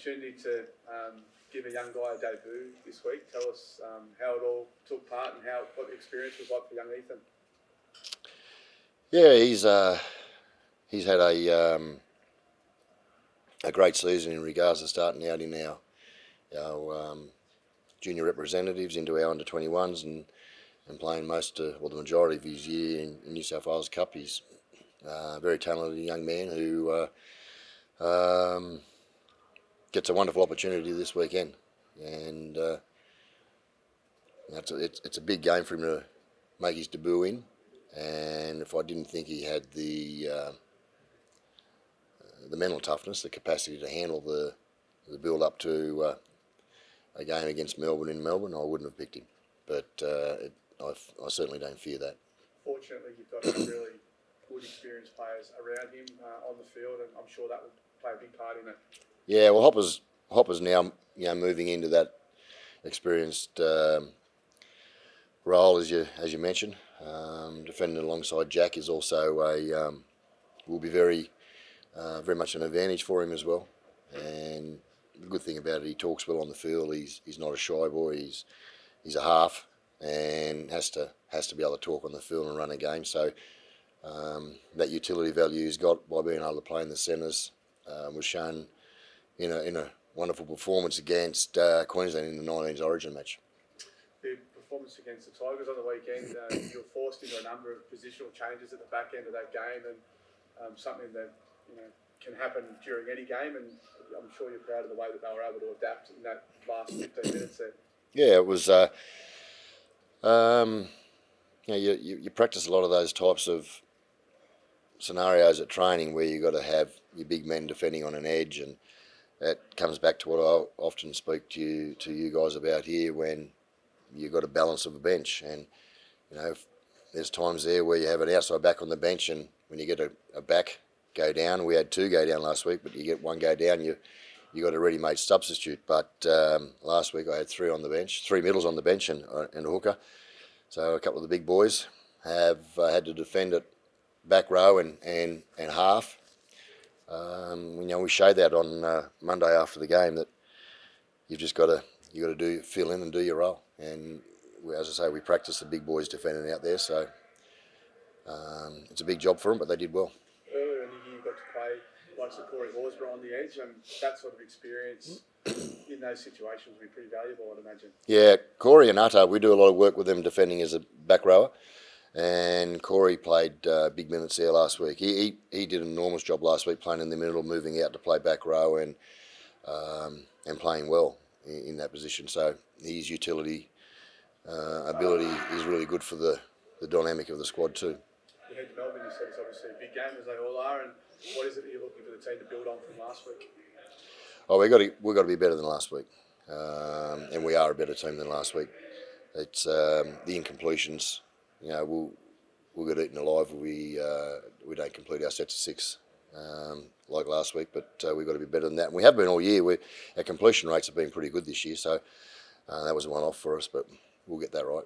opportunity to give a young guy a debut this week. Tell us how it all took part and what the experience was like for young Ethan. Yeah, he's had a great season in regards to starting out in our junior representatives into our under-21s and playing the majority of his year in New South Wales Cup. He's a very talented young man who gets a wonderful opportunity this weekend, and it's a big game for him to make his debut in. And if I didn't think he had the mental toughness, the capacity to handle the build up to a game against Melbourne in Melbourne, I wouldn't have picked him. But I certainly don't fear that. Fortunately, you've got some really good, experienced players around him on the field, and I'm sure that would play a big part in it. Yeah, well, Hopper's now moving into that experienced role as you mentioned. Defending alongside Jack is also will be very much an advantage for him as well. And the good thing about it, he talks well on the field. He's not a shy boy. He's a half and has to be able to talk on the field and run a game. So that utility value he's got by being able to play in the centres was shown in a wonderful performance against Queensland in the 19s Origin match. The performance against the Tigers on the weekend, you were forced into a number of positional changes at the back end of that game, and something that can happen during any game. And I'm sure you're proud of the way that they were able to adapt in that last 15 minutes there. Yeah, it was. You practice a lot of those types of scenarios at training where you've got to have your big men defending on an edge, and that comes back to what I often speak to you guys about here, when you've got a balance of a bench. And there's times there where you have an outside back on the bench, and when you get a back go down, we had 2 go down last week, but you get 1 go down, you got a ready-made substitute. But last week I had 3 on the bench, 3 middles on the bench and a hooker. So a couple of the big boys have had to defend it back row and half. We showed that on Monday after the game, that you've just got to fill in and do your role. And as I say, we practiced the big boys defending out there, so it's a big job for them, but they did well. Earlier in the year, you got to play like Corey Horsburgh on the edge, and that sort of experience in those situations would be pretty valuable, I'd imagine. Yeah, Corey and Utter, we do a lot of work with them defending as a back rower, and Corey played big minutes there last week. He did an enormous job last week playing in the middle, moving out to play back row and playing well in that position. So his utility ability is really good for the dynamic of the squad too. You head to Melbourne, you said it's obviously a big game, as they all are, and what is it that you're looking for the team to build on from last week? Oh, we've got to be better than last week, and we are a better team than last week. It's the incompletions. We'll get eaten alive if we don't complete our sets of 6 like last week. But we've got to be better than that, and we have been all year. Our completion rates have been pretty good this year, so that was a one-off for us, but we'll get that right.